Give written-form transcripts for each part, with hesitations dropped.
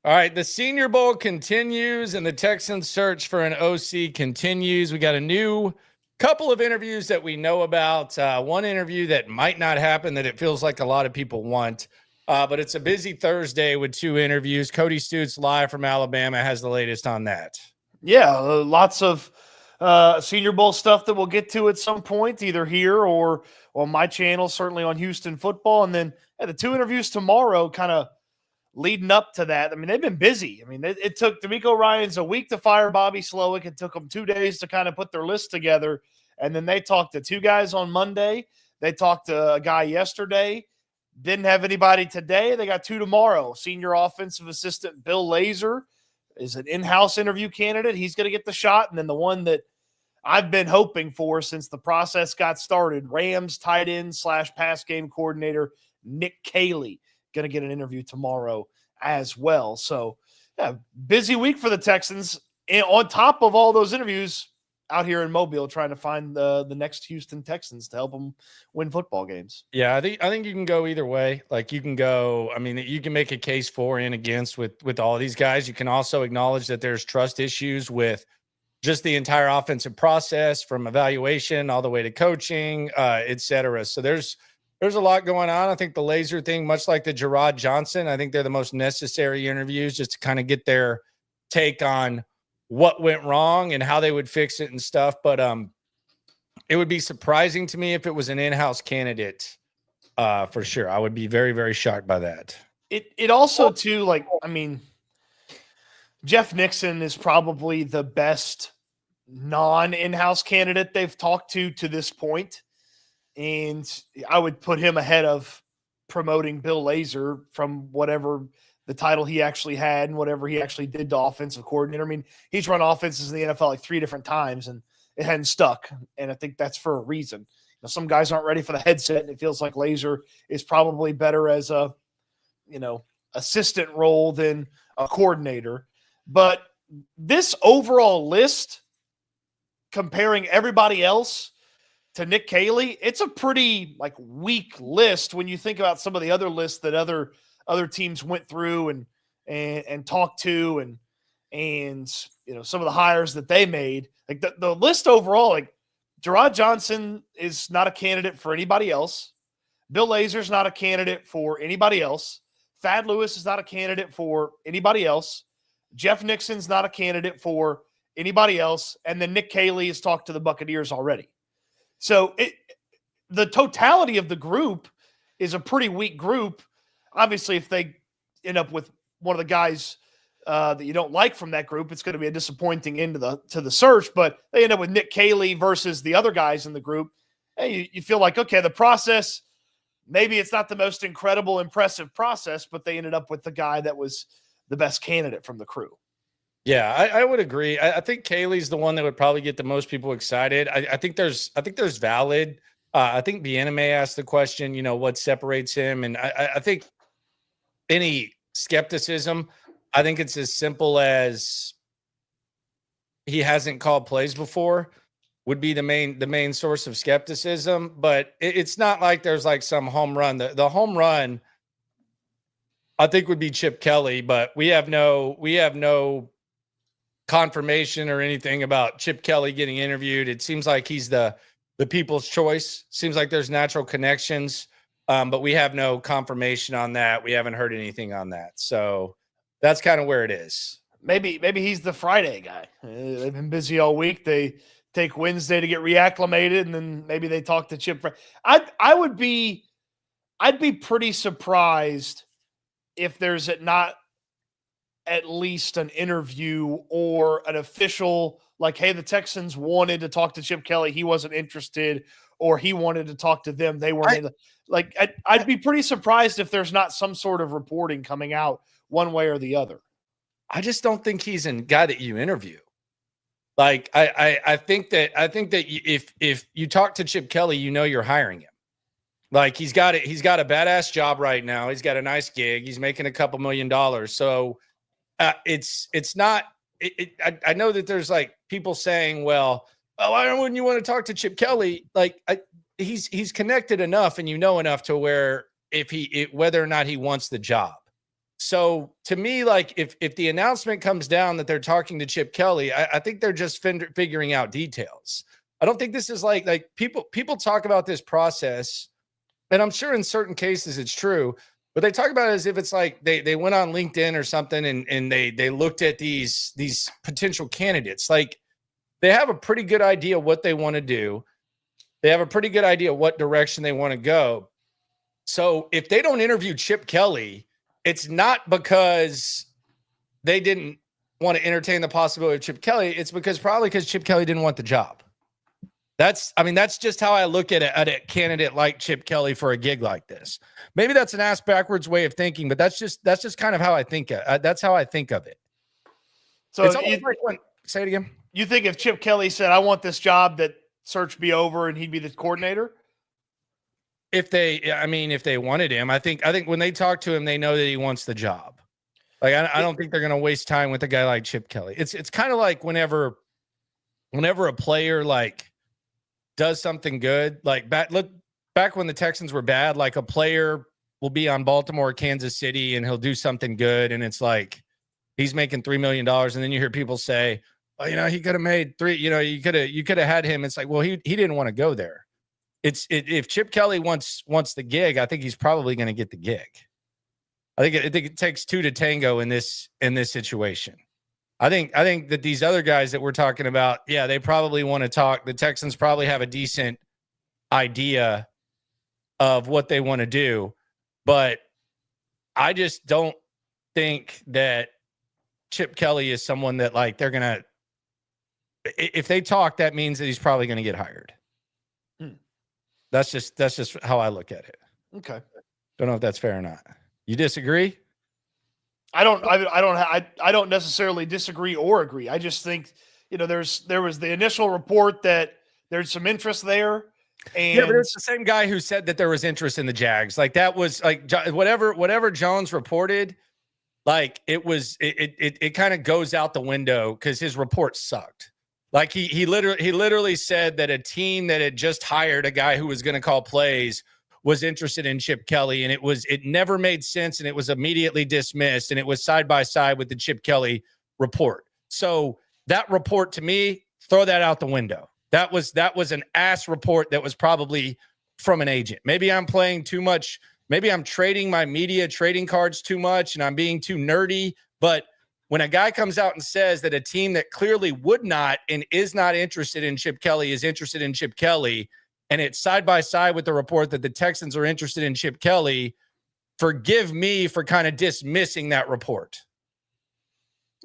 All right, the Senior Bowl continues and the Texans search for an OC continues. We got a new couple of interviews that we know about. One interview that might not happen that it feels like a lot of people want. But it's a busy Thursday with two interviews. Cody Stoots live from Alabama has the latest on that. Yeah, lots of Senior Bowl stuff that we'll get to at some point, either here or on my channel, certainly on Houston football. And then the two interviews tomorrow kind of leading up to that. I mean, they've been busy. I mean, it took D'Amico Ryans a week to fire Bobby Slowick. It took them 2 days to kind of put their list together. And then they talked to two guys on Monday. They talked to a guy yesterday. Didn't have anybody today. They got two tomorrow. Senior offensive assistant Bill Lazor is an in-house interview candidate. He's going to get the shot. And then the one that I've been hoping for since the process got started, Rams tight end / pass game coordinator Nick Kayley, going to get an interview tomorrow as well. So, yeah, busy week for the Texans. And on top of all those interviews, out here in Mobile trying to find the next Houston Texans to help them win football games. Yeah, I think you can go either way. Like you can go, I mean, you can make a case for and against with all of these guys. You can also acknowledge that there's trust issues with just the entire offensive process from evaluation all the way to coaching, et cetera. So there's a lot going on. I think the Lazor thing, much like the Gerard Johnson, I think they're the most necessary interviews just to kind of get their take on what went wrong and how they would fix it and stuff. But it would be surprising to me if it was an in-house candidate for sure. I would be very, very shocked by that. It also too, like, I mean, Jeff Nixon is probably the best non-in-house candidate they've talked to this point. And I would put him ahead of promoting Bill Lazor from whatever the title he actually had and whatever he actually did to offensive coordinator. I mean, he's run offenses in the NFL like 3 different times and it hadn't stuck. And I think that's for a reason. You know, some guys aren't ready for the headset, and it feels like Lazor is probably better as a, assistant role than a coordinator. But this overall list, comparing everybody else to Nick Kayley, it's a pretty weak list when you think about some of the other lists that other teams went through and talked to and some of the hires that they made. Like the list overall, like Gerard Johnson is not a candidate for anybody else. Bill Lazor's not a candidate for anybody else. Thad Lewis is not a candidate for anybody else. Jeff Nixon's not a candidate for anybody else. And then Nick Kayley has talked to the Buccaneers already. So the totality of the group is a pretty weak group. Obviously, if they end up with one of the guys that you don't like from that group, it's going to be a disappointing end to the search. But they end up with Nick Kayley versus the other guys in the group. And you feel like, okay, the process, maybe it's not the most incredible, impressive process, but they ended up with the guy that was the best candidate from the crew. Yeah, I would agree. I think Kayley's the one that would probably get the most people excited. I think there's valid. I think Bieneme asked the question, what separates him, and I think any skepticism, I think it's as simple as he hasn't called plays before would be the main source of skepticism. But it's not like there's some home run. The home run, I think, would be Chip Kelly, but we have no confirmation or anything about Chip Kelly getting interviewed. It seems like he's the people's choice. Seems like there's natural connections, but we have no confirmation on that. We haven't heard anything on that. So that's kind of where it is. Maybe he's the Friday guy. They've been busy all week. They take Wednesday to get reacclimated, and then maybe they talk to Chip. I'd be pretty surprised if there's not at least an interview or an official, hey, the Texans wanted to talk to Chip Kelly. He wasn't interested, or he wanted to talk to them. They weren't. I'd be pretty surprised if there's not some sort of reporting coming out one way or the other. I just don't think he's a guy that you interview. I think that if you talk to Chip Kelly, you're hiring him. He's got a badass job right now. He's got a nice gig. He's making a couple $1 million. So it's not. I know that there's people saying, well, why wouldn't you want to talk to Chip Kelly? He's connected enough, and enough to where whether or not he wants the job. So to me, like if the announcement comes down that they're talking to Chip Kelly, I think they're just figuring out details. I don't think this is like people talk about this process, and I'm sure in certain cases it's true, but they talk about it as if it's like they went on LinkedIn or something and they looked at these potential candidates. Like they have a pretty good idea what they want to do. They have a pretty good idea what direction they want to go. So if they don't interview Chip Kelly, it's not because they didn't want to entertain the possibility of Chip Kelly. It's probably because Chip Kelly didn't want the job. That's just how I look at a candidate like Chip Kelly for a gig like this. Maybe that's an ass backwards way of thinking, but that's just kind of how I think. That's how I think of it. So it's almost like say it again. You think if Chip Kelly said, "I want this job," that search be over and he'd be the coordinator? If they wanted him, I think when they talk to him, they know that he wants the job. Like I don't think they're going to waste time with a guy like Chip Kelly. It's kind of like whenever a player like does something good, like back when the Texans were bad, like a player will be on Baltimore or Kansas City and he'll do something good, and it's like he's making $3 million, and then you hear people say, "Oh, he could have made $3. You could have had him." It's like, well, he didn't want to go there. If Chip Kelly wants the gig, I think he's probably going to get the gig. I think it takes two to tango in this situation. I think that these other guys that we're talking about, yeah, they probably want to talk. The Texans probably have a decent idea of what they want to do, but I just don't think that Chip Kelly is someone that like they're going to, if they talk, that means that he's probably going to get hired. That's just how I look at it. Okay. Don't know if that's fair or not. You disagree? I don't necessarily disagree or agree. I just think, there was the initial report that there's some interest there. And yeah, but it's the same guy who said that there was interest in the Jags. Like that was like whatever Jones reported, like it kind of goes out the window because his report sucked. Like he literally said that a team that had just hired a guy who was going to call plays was interested in Chip Kelly, and it never made sense, and it was immediately dismissed, and it was side by side with the Chip Kelly report. So that report, to me, throw that out the window. That was an ass report that was probably from an agent. Maybe I'm playing too much. Maybe I'm trading my media trading cards too much, and I'm being too nerdy. But when a guy comes out and says that a team that clearly would not and is not interested in Chip Kelly is interested in Chip Kelly, and it's side by side with the report that the Texans are interested in Chip Kelly, forgive me for kind of dismissing that report.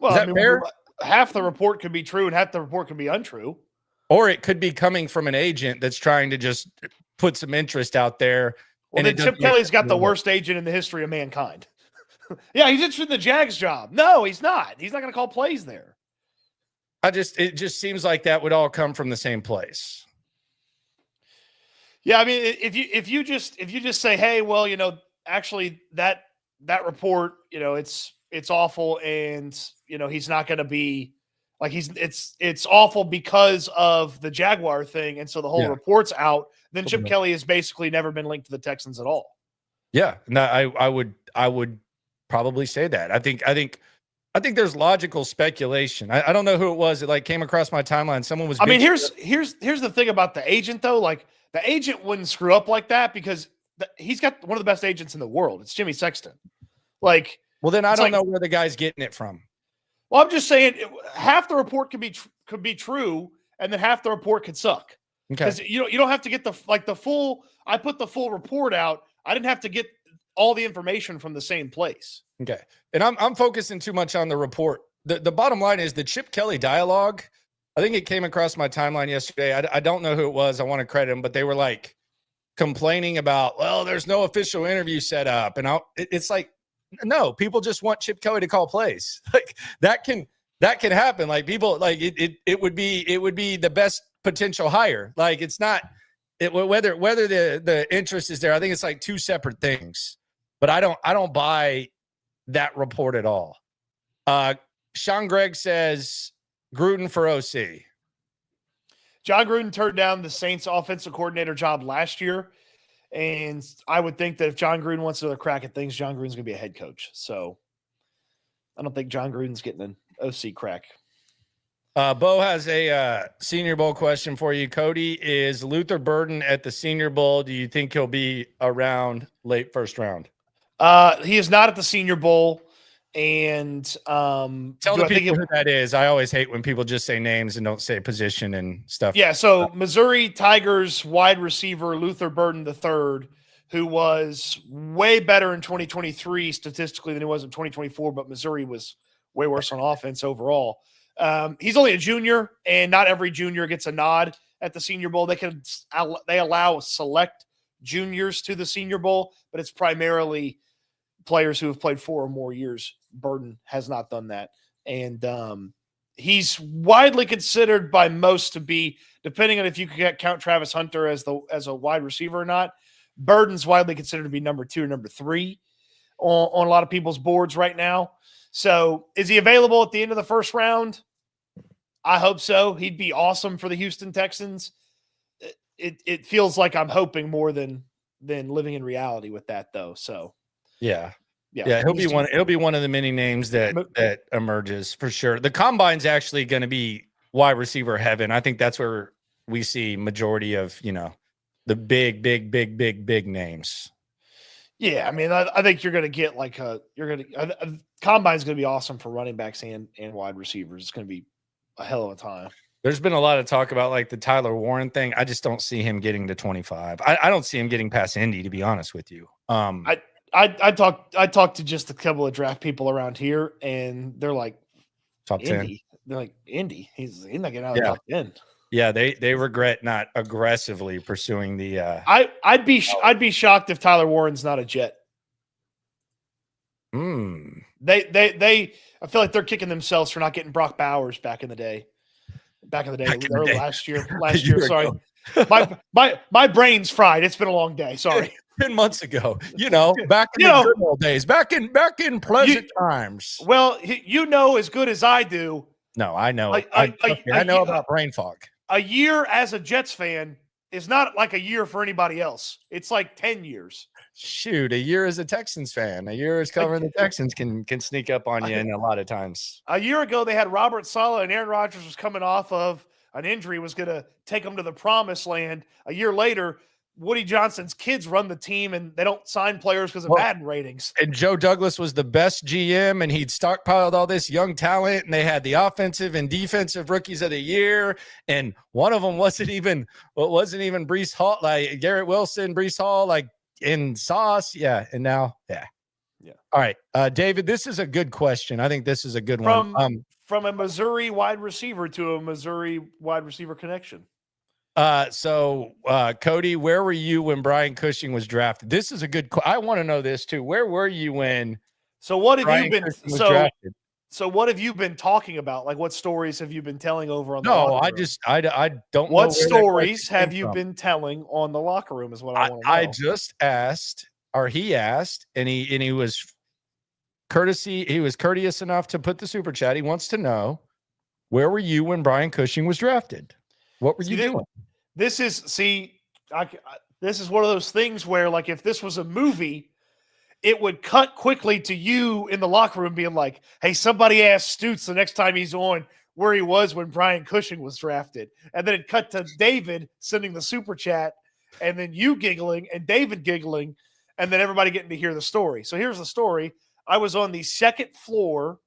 Well, is that fair? Half the report could be true and half the report could be untrue. Or it could be coming from an agent that's trying to just put some interest out there. Well, then Chip Kelly's got the worst agent in the history of mankind. Yeah, he's interested in the Jags job. No, he's not. He's not going to call plays there. It just seems like that would all come from the same place. Yeah, I mean, if you just say, hey, well, actually that report, it's awful, and he's not going to be like it's awful because of the Jaguar thing, and so the whole report's out. Then Chip Kelly has basically never been linked to the Texans at all. Yeah, no, I would probably say that. I think there's logical speculation. I don't know who it was. It like came across my timeline. Someone was. I mean, here's the thing about the agent though. Like the agent wouldn't screw up like that because he's got one of the best agents in the world. It's Jimmy Sexton. Like, well, then I don't know where the guy's getting it from. Well, I'm just saying half the report could be true, and then half the report could suck. Because you don't have to get the full. I put the full report out. I didn't have to get all the information from the same place. Okay. And I'm focusing too much on the report. The bottom line is the Chip Kelly dialogue. I think it came across my timeline yesterday. I don't know who it was. I want to credit him, but they were like complaining about, well, there's no official interview set up. And it's like, no, people just want Chip Kelly to call plays. Like that can happen. Like people like it would be the best potential hire. Like it's not whether the interest is there. I think it's like two separate things. But I don't buy that report at all. Sean Gregg says Gruden for OC. John Gruden turned down the Saints offensive coordinator job last year. And I would think that if John Gruden wants another crack at things, John Gruden's going to be a head coach. So I don't think John Gruden's getting an OC crack. Bo has a Senior Bowl question for you. Cody, is Luther Burden at the Senior Bowl? Do you think he'll be around late first round? He is not at the Senior Bowl. And tell the people who that is. I always hate when people just say names and don't say position and stuff. Yeah, so Missouri Tigers wide receiver Luther Burden III, who was way better in 2023 statistically than he was in 2024, but Missouri was way worse on offense overall. He's only a junior, and not every junior gets a nod at the Senior Bowl. They allow select juniors to the Senior Bowl, but it's primarily players who have played 4 or more years. Burden has not done that. And he's widely considered by most to be, depending on if you could count Travis Hunter as a wide receiver or not, Burden's widely considered to be number 2 or number 3 on a lot of people's boards right now. So is he available at the end of the first round? I hope so. He'd be awesome for the Houston Texans. It feels like I'm hoping more than living in reality with that, though. So yeah, he'll be one. He'll be one of the many names that emerges for sure. The combine's actually going to be wide receiver heaven. I think that's where we see majority of the big names. Yeah, I mean, I think you're going to get combine's going to be awesome for running backs and wide receivers. It's going to be a hell of a time. There's been a lot of talk about like the Tyler Warren thing. I just don't see him getting to 25. I don't see him getting past Indy, to be honest with you. I talked to just a couple of draft people around here, and they're like, top 10. They're like, Indy. He's not getting out of the top 10. Yeah, they regret not aggressively pursuing the. I'd be shocked if Tyler Warren's not a Jet. They I feel like they're kicking themselves for not getting Brock Bowers back in the day. Last year. Sorry, my brain's fried. It's been a long day. Sorry. 10 months ago, back in the good old days, back in pleasant times. Well, as good as I do. No, I know. I know about brain fog. A year as a Jets fan is not like a year for anybody else. It's like 10 years. Shoot, a year as a Texans fan, a year as covering the Texans can sneak up on you in a lot of times. A year ago, they had Robert Saleh, and Aaron Rodgers was coming off of an injury, was going to take them to the promised land. A year later, Woody Johnson's kids run the team, and they don't sign players because of Madden ratings. And Joe Douglas was the best GM, and he'd stockpiled all this young talent, and they had the offensive and defensive rookies of the year, and one of them wasn't even Breece Hall, like Garrett Wilson, Breece Hall, like in Sauce. Yeah, and now, yeah. All right, David, this is a good question. I think this is a good one. From a Missouri wide receiver to a Missouri wide receiver connection. So Cody, where were you when Brian Cushing was drafted? This is a good. I want to know this too. Where were you when? So what have you been? So what have you been talking about? Like, what stories have you been telling over on the locker room? I don't. What stories have you been telling on the locker room? Is what I want to know. I just asked, or he asked, and he was courteous enough to put the super chat. He wants to know, where were you when Brian Cushing was drafted? What were you doing? This is one of those things where, like, if this was a movie, it would cut quickly to you in the locker room being like, hey, somebody asked Stoots the next time he's on where he was when Brian Cushing was drafted. And then it cut to David sending the super chat, and then you giggling and David giggling, and then everybody getting to hear the story. So here's the story. I was on the second floor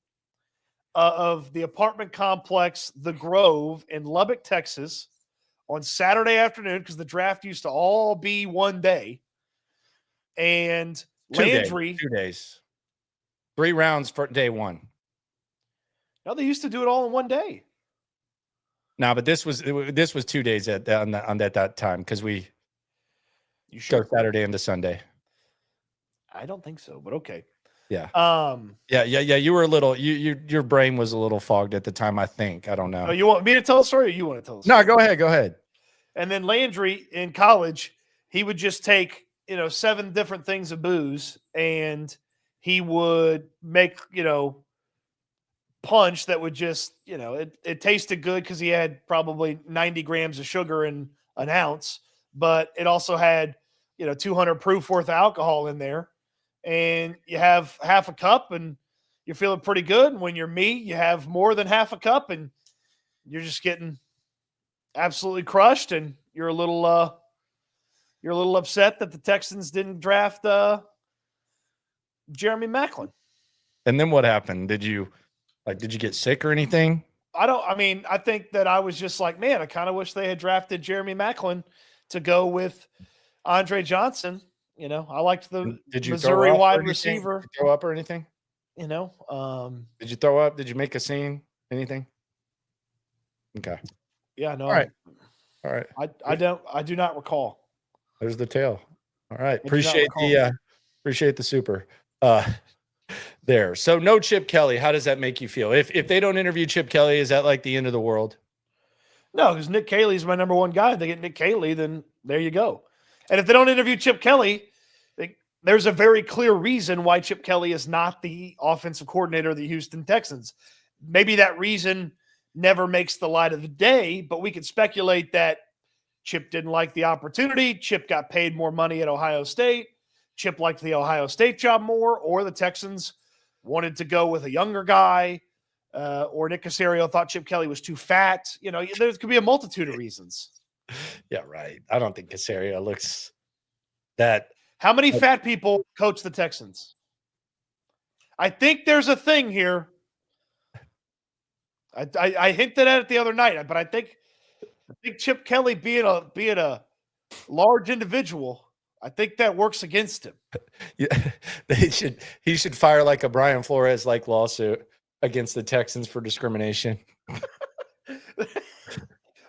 of the apartment complex, The Grove in Lubbock, Texas, on Saturday afternoon, because the draft used to all be one day. And Landry, 2 days, 3 rounds for day one. No, they used to do it all in one day. No, but this was 2 days at that time, because we go Saturday into Sunday. I don't think so, but okay. Yeah. Yeah. You were a little. Your brain was a little fogged at the time, I think. I don't know. Oh, you want me to tell a story, or you want to tell a story? No, go ahead. And then Landry in college, he would just take 7 different things of booze, and he would make punch that would just it tasted good because he had probably 90 grams of sugar in an ounce, but it also had 200 proof worth of alcohol in there. And you have half a cup, and you're feeling pretty good. And when you're me, you have more than half a cup and you're just getting absolutely crushed. And you're a little upset that the Texans didn't draft Jeremy Maclin. And then what happened? Did you get sick or anything? I think that I was just like, man, I kind of wish they had drafted Jeremy Maclin to go with Andre Johnson. I liked the Missouri wide receiver. Did you throw up or anything? Did you throw up? Did you make a scene? Anything? Okay. Yeah, no. All right. I do not recall. There's the tail. All right. Appreciate the super. There. So no Chip Kelly. How does that make you feel? If they don't interview Chip Kelly, is that like the end of the world? No, because Nick Cayley is my number one guy. If they get Nick Cayley, then there you go. And if they don't interview Chip Kelly, there's a very clear reason why Chip Kelly is not the offensive coordinator of the Houston Texans. Maybe that reason never makes the light of the day, but we could speculate that Chip didn't like the opportunity. Chip got paid more money at Ohio State. Chip liked the Ohio State job more, or the Texans wanted to go with a younger guy, or Nick Caserio thought Chip Kelly was too fat. There could be a multitude of reasons. Yeah, right. I don't think Caserio looks that. How many fat people coach the Texans? I think there's a thing here. I hinted at it the other night, but I think Chip Kelly being a large individual, I think that works against him. Yeah, he should fire like a Brian Flores like lawsuit against the Texans for discrimination.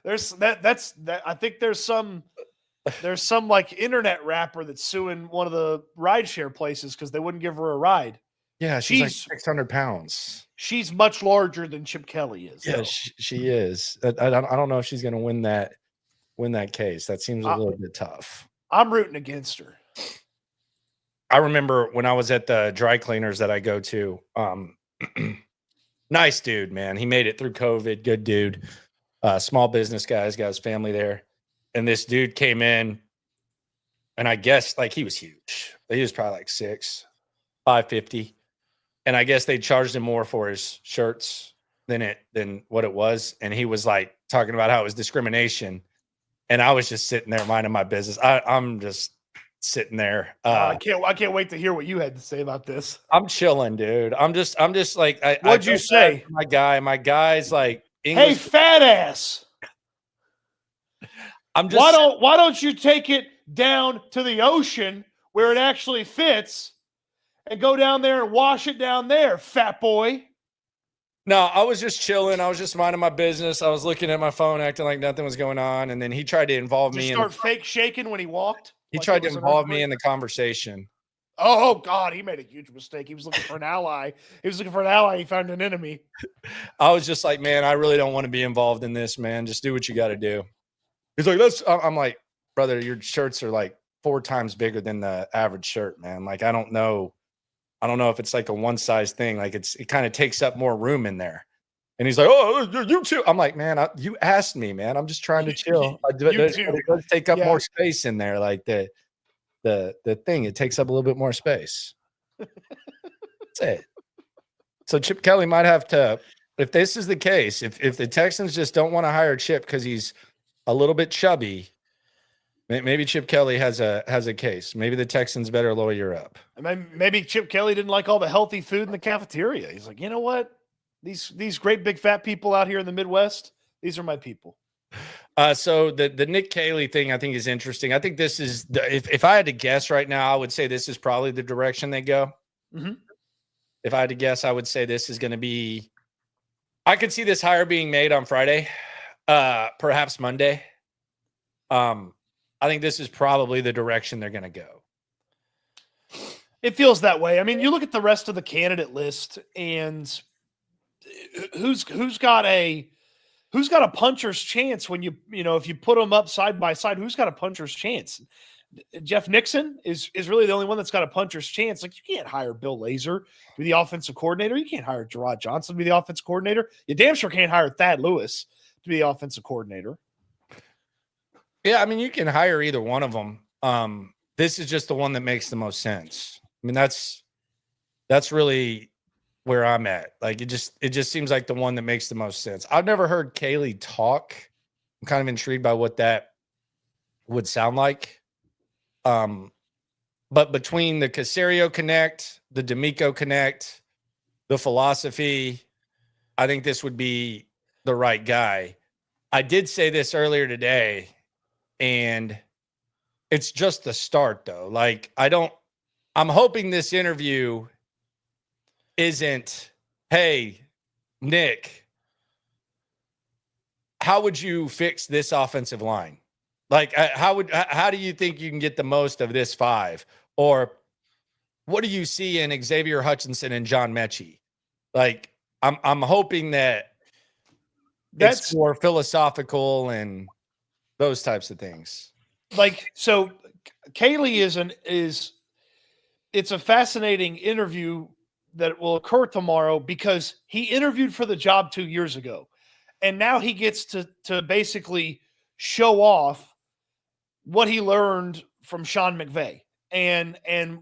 I think there's some like internet rapper that's suing one of the rideshare places because they wouldn't give her a ride. Yeah, she's like 600 pounds. She's much larger than Chip Kelly is. Yeah, she is. I don't know if she's going to win that case. That seems a little bit tough. I'm rooting against her. I remember when I was at the dry cleaners that I go to. Nice dude, man. He made it through COVID. Good dude. Small business guy. He's got his family there. And this dude came in, and I guess like he was huge. He was probably like 550. And I guess they charged him more for his shirts than what it was. And he was like talking about how it was discrimination. And I was just sitting there minding my business. I'm just sitting there. I can't wait to hear what you had to say about this. I'm chilling, dude. I'm just like, what'd you say? My guy's like, English. Hey, fat ass. Why don't you take it down to the ocean where it actually fits and go down there and wash it down there, fat boy? No, I was just chilling. I was just minding my business. I was looking at my phone, acting like nothing was going on. And then he tried to involve me. Start fake shaking when he walked? He tried to involve me in the conversation. Oh, God, he made a huge mistake. He was looking for an ally. He found an enemy. I was just like, man, I really don't want to be involved in this, man. Just do what you got to do. He's like, I'm like, brother, your shirts are like 4 times bigger than the average shirt, man. Like, I don't know if it's like a one size thing. Like it kind of takes up more room in there. And he's like, oh, you too. I'm like, man, you asked me, man. I'm just trying to chill. It does take up more space in there. Like the thing, it takes up a little bit more space. That's it. So Chip Kelly might have to, if this is the case, if the Texans just don't want to hire Chip because he's a little bit chubby, maybe Chip Kelly has a case. Maybe the Texans better lawyer up. Maybe Chip Kelly didn't like all the healthy food in the cafeteria. He's like, you know what? These great big fat people out here in the Midwest, these are my people. So the Nick Cayley thing I think is interesting. I think this is if I had to guess right now, I would say this is probably the direction they go. Mm-hmm. If I had to guess, I would say this is going to be. I could see this hire being made on Friday, perhaps Monday. I think this is probably the direction they're going to go. It feels that way. I mean, you look at the rest of the candidate list, and who's got a puncher's chance when if you put them up side by side, who's got a puncher's chance? Jeff Nixon is really the only one that's got a puncher's chance. Like, you can't hire Bill Lazor to be the offensive coordinator. You can't hire Gerard Johnson to be the offensive coordinator. You damn sure can't hire Thad Lewis to be the offensive coordinator. Yeah, I mean, you can hire either one of them. This is just the one that makes the most sense. I mean, that's really where I'm at. Like it just seems like the one that makes the most sense. I've never heard Kayley talk. I'm kind of intrigued by what that would sound like. But between the Caserio connect, the D'Amico connect, the philosophy, I think this would be the right guy. I did say this earlier today, and it's just the start though. Like I'm hoping this interview isn't, hey, Nick, how would you fix this offensive line? Like, how do you think you can get the most of this five? Or what do you see in Xavier Hutchinson and John Mechie? Like, I'm hoping that it's more philosophical and those types of things. Like, so Kayley it's a fascinating interview that will occur tomorrow because he interviewed for the job 2 years ago. And now he gets to basically show off what he learned from Sean McVay and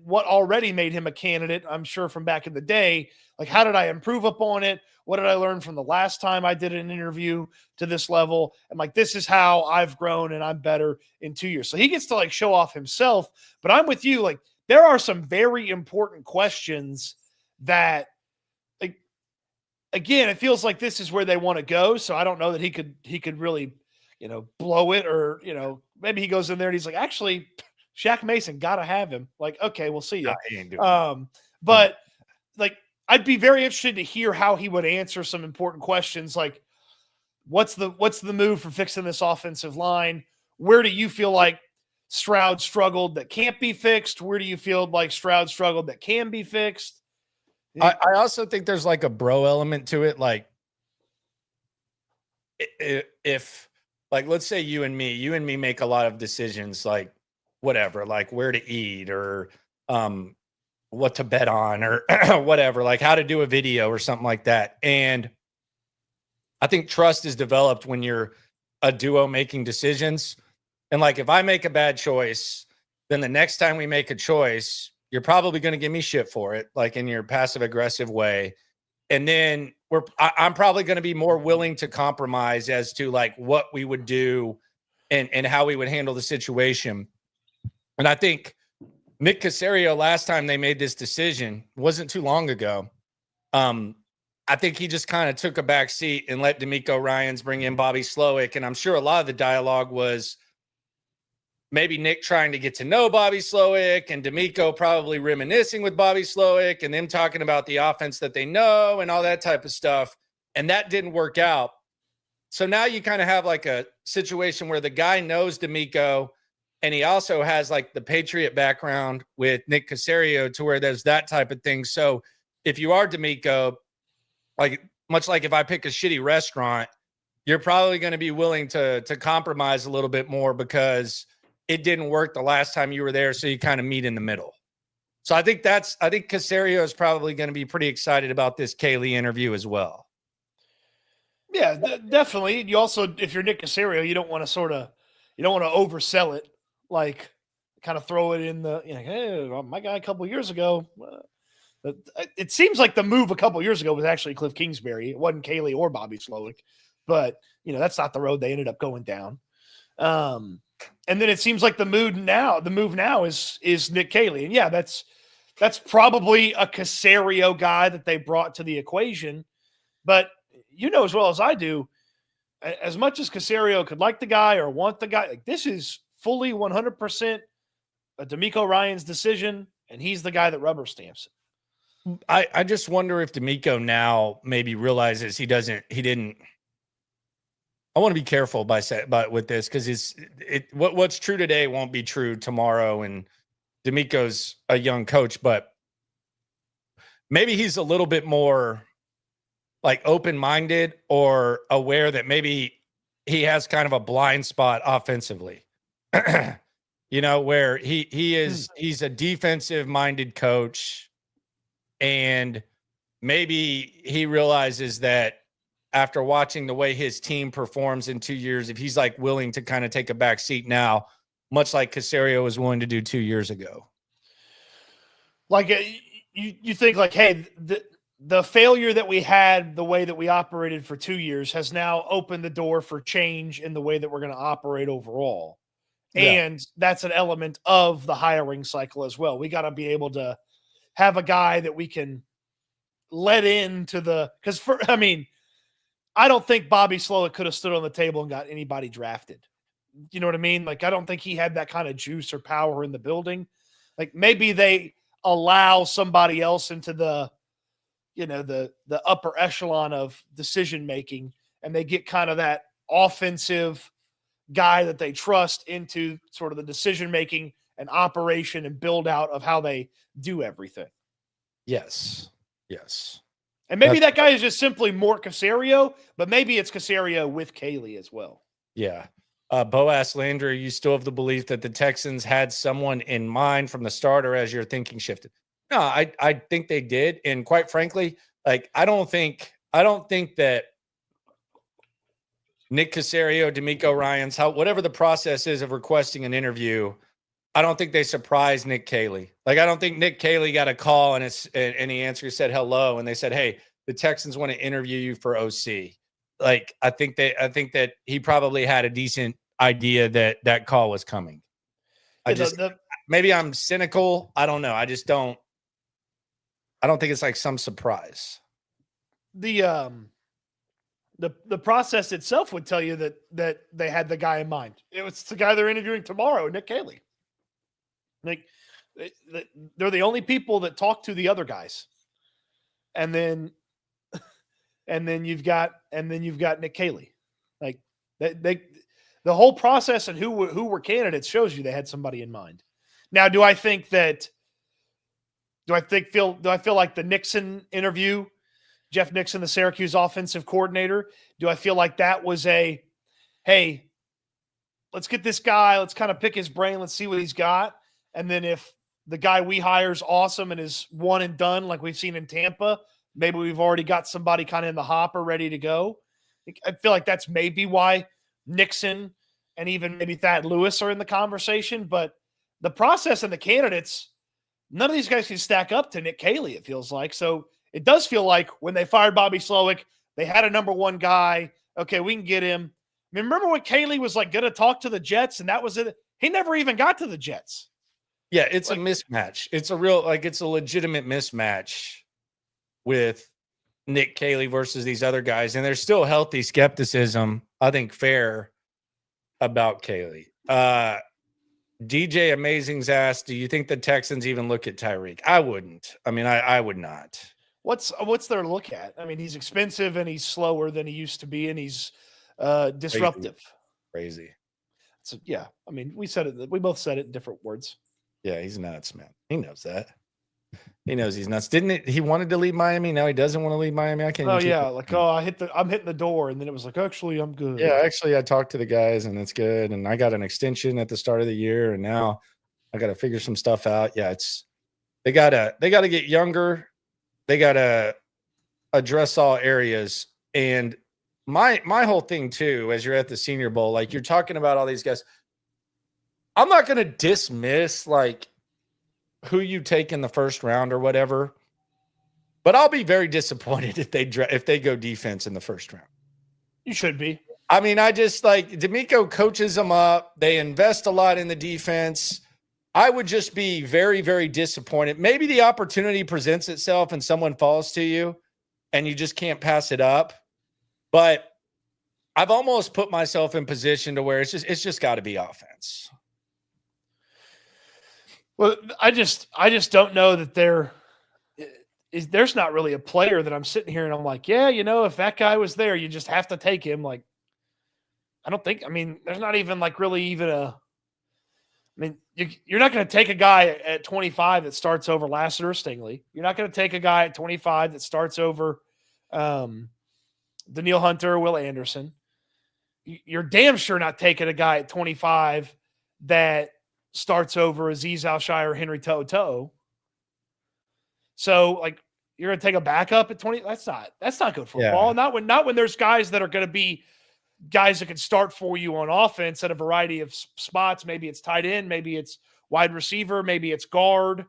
what already made him a candidate, I'm sure, from back in the day. Like, how did I improve upon it? What did I learn from the last time I did an interview to this level? And like, this is how I've grown and I'm better in 2 years. So he gets to like show off himself. But I'm with you. Like, there are some very important questions that, like, again, it feels like this is where they want to go. So I don't know that he could really, blow it, or, maybe he goes in there and he's like, actually, Shaq Mason, gotta have him. Like, okay, we'll see you. But like, I'd be very interested to hear how he would answer some important questions. Like, what's the move for fixing this offensive line? Where do you feel like Stroud struggled that can't be fixed? Where do you feel like Stroud struggled that can be fixed? I also think there's like a bro element to it. Like, if like, let's say you and me make a lot of decisions, like whatever, like where to eat or what to bet on or whatever, like how to do a video or something like that. And I think trust is developed when you're a duo making decisions. And like, if I make a bad choice, then the next time we make a choice, you're probably going to give me shit for it, like in your passive aggressive way. And then I'm probably going to be more willing to compromise as to like what we would do and how we would handle the situation. And I think Nick Caserio, last time they made this decision, wasn't too long ago. I think he just kind of took a back seat and let D'Amico Ryans bring in Bobby Slowick. And I'm sure a lot of the dialogue was maybe Nick trying to get to know Bobby Slowick and D'Amico probably reminiscing with Bobby Slowick and them talking about the offense that they know and all that type of stuff. And that didn't work out. So now you kind of have like a situation where the guy knows D'Amico and he also has like the Patriot background with Nick Caserio to where there's that type of thing. So if you are D'Amico, like much like if I pick a shitty restaurant, you're probably going to be willing to compromise a little bit more because it didn't work the last time you were there. So you kind of meet in the middle. So I think Caserio is probably going to be pretty excited about this Kayley interview as well. Yeah, definitely. You also, if you're Nick Caserio, you don't want to oversell it. Like, kind of throw it in the, hey, my guy a couple of years ago. It seems like the move a couple of years ago was actually Cliff Kingsbury. It wasn't Kayley or Bobby Slowick, but that's not the road they ended up going down. And then it seems like the move now is Nick Kayley. And yeah, that's probably a Caserio guy that they brought to the equation. But as well as I do, as much as Caserio could like the guy or want the guy, like, this is fully 100% a D'Amico Ryans decision, and he's the guy that rubber stamps it. I just wonder if D'Amico now maybe realizes I want to be careful with this because what's true today won't be true tomorrow. And D'Amico's a young coach, but maybe he's a little bit more like open-minded or aware that maybe he has kind of a blind spot offensively, where he's a defensive-minded coach, and maybe he realizes that after watching the way his team performs in 2 years, if he's like willing to kind of take a back seat now, much like Caserio was willing to do 2 years ago. Like, you think like, hey, the failure that we had, the way that we operated for 2 years, has now opened the door for change in the way that we're going to operate overall. Yeah. And that's an element of the hiring cycle as well. We got to be able to have a guy that we can let into because I don't think Bobby Slowick could have stood on the table and got anybody drafted. You know what I mean? Like, I don't think he had that kind of juice or power in the building. Like, maybe they allow somebody else into the upper echelon of decision making, and they get kind of that offensive guy that they trust into sort of the decision making and operation and build out of how they do everything. Yes. And maybe that guy is just simply more Caserio, but maybe it's Caserio with Kayley as well. Yeah. Bo asked Landry, you still have the belief that the Texans had someone in mind from the start, or as your thinking shifted? No, I think they did. And quite frankly, like, I don't think that Nick Caserio, D'Amico Ryans, whatever the process is of requesting an interview, I don't think they surprised Nick Kayley. Like, I don't think Nick Kayley got a call and he answered, said hello, and they said, hey, the Texans want to interview you for OC. Like, I think that he probably had a decent idea that call was coming. Maybe I'm cynical. I don't know. I don't think it's like some surprise. The process itself would tell you that they had the guy in mind. It was the guy they're interviewing tomorrow, Nick Kayley. Like, they're the only people that talk to the other guys, and then you've got Nick Kayley. Like, the whole process and who were candidates shows you they had somebody in mind. Now, do I feel like the Nixon interview, Jeff Nixon, the Syracuse offensive coordinator, do I feel like that was hey, let's get this guy, let's kind of pick his brain, let's see what he's got. And then if the guy we hire is awesome and is one and done, like we've seen in Tampa, maybe we've already got somebody kind of in the hopper ready to go. I feel like that's maybe why Nixon and even maybe Thad Lewis are in the conversation. But the process and the candidates, none of these guys can stack up to Nick Kayley, it feels like. So it does feel like when they fired Bobby Slowick, they had a number one guy. Okay, we can get him. I mean, remember when Kayley was like going to talk to the Jets, and that was it? He never even got to the Jets. Yeah, it's a mismatch. It's a legitimate mismatch with Nick Kayley versus these other guys. And there's still healthy skepticism, I think, fair about Kayley. DJ Amazing's asked, do you think the Texans even look at Tyreek? I wouldn't. I mean, I would not. What's their look at? I mean, he's expensive and he's slower than he used to be, and he's disruptive. Crazy. So, yeah, I mean, we both said it in different words. Yeah, he's nuts, man. He knows that. He knows he's nuts. He wanted to leave Miami? Now he doesn't want to leave Miami. I can't. Oh yeah, I'm hitting the door, and then it was like, actually, I'm good. Yeah, actually, I talked to the guys, and it's good. And I got an extension at the start of the year, and now I got to figure some stuff out. Yeah, they gotta get younger. They gotta address all areas. And my whole thing too, as you're at the Senior Bowl, like you're talking about all these guys. I'm not going to dismiss like who you take in the first round or whatever, but I'll be very disappointed if they go defense in the first round. You should be. I mean, I just like D'Amico coaches them up. They invest a lot in the defense. I would just be very, very disappointed. Maybe the opportunity presents itself and someone falls to you and you just can't pass it up. But I've almost put myself in position to where it's just got to be offense. Well, I just don't know that there's not really a player that I'm sitting here and I'm like, yeah, if that guy was there, you just have to take him. Like, there's not even like really even you're not going to take a guy at 25 that starts over Lassiter or Stingley. You're not going to take a guy at 25 that starts over Daniil Hunter or Will Anderson. You're damn sure not taking a guy at 25 that starts over Azeez Al-Shire or Henry To'oTo'o. So, like, you're going to take a backup at 20? That's not good football. Yeah. Not when there's guys that are going to be guys that can start for you on offense at a variety of spots. Maybe it's tight end, maybe it's wide receiver, maybe it's guard.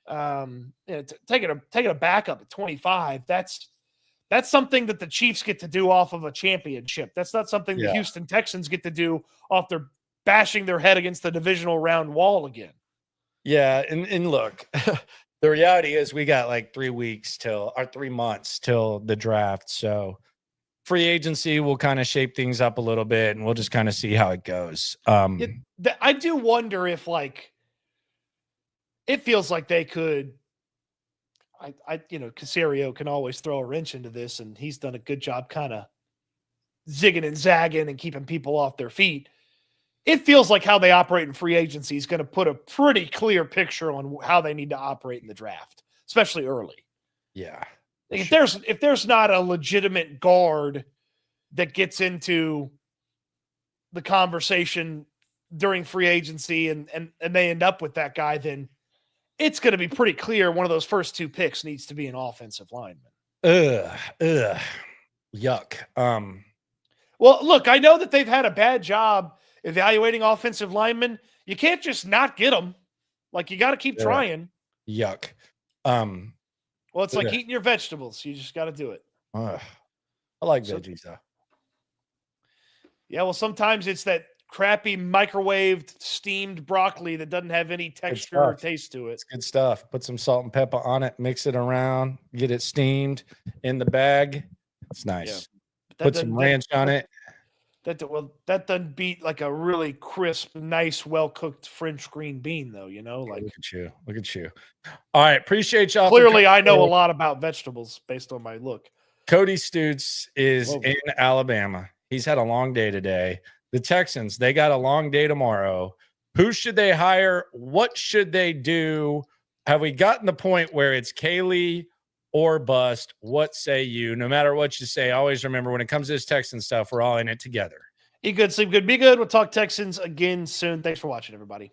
taking a backup at 25. That's something that the Chiefs get to do off of a championship. That's not something the Houston Texans get to do off their bashing their head against the divisional round wall again. Yeah, and look, the reality is we got like 3 months till the draft. So free agency will kind of shape things up a little bit, and we'll just kind of see how it goes. I do wonder if it feels like they could. Caserio can always throw a wrench into this, and he's done a good job kind of zigging and zagging and keeping people off their feet. It feels like how they operate in free agency is going to put a pretty clear picture on how they need to operate in the draft, especially early. Yeah. If there's not a legitimate guard that gets into the conversation during free agency and they end up with that guy, then it's going to be pretty clear one of those first 2 picks needs to be an offensive lineman. Yuck. Well, look, I know that they've had a bad job evaluating offensive linemen. You can't just not get them. Like, you got to keep trying. Yuck. Well, it's like eating your vegetables. You just got to do it. I like veggies, though. Yeah, well, sometimes it's that crappy microwaved steamed broccoli that doesn't have any texture or taste to it. It's good stuff. Put some salt and pepper on it, mix it around, get it steamed in the bag. It's nice. Yeah. Put some ranch on it. That doesn't beat like a really crisp, nice, well-cooked French green bean, though, like. Look at you. All right. Appreciate y'all. Clearly, I know a lot about vegetables based on my look. Cody Stoots is in Alabama. He's had a long day today. The Texans, they got a long day tomorrow. Who should they hire? What should they do? Have we gotten the point where it's Kayley or bust? What say you? No matter what you say, always remember when it comes to this Texan stuff, we're all in it together. Eat good, sleep good, be good. We'll talk Texans again soon. Thanks for watching, everybody.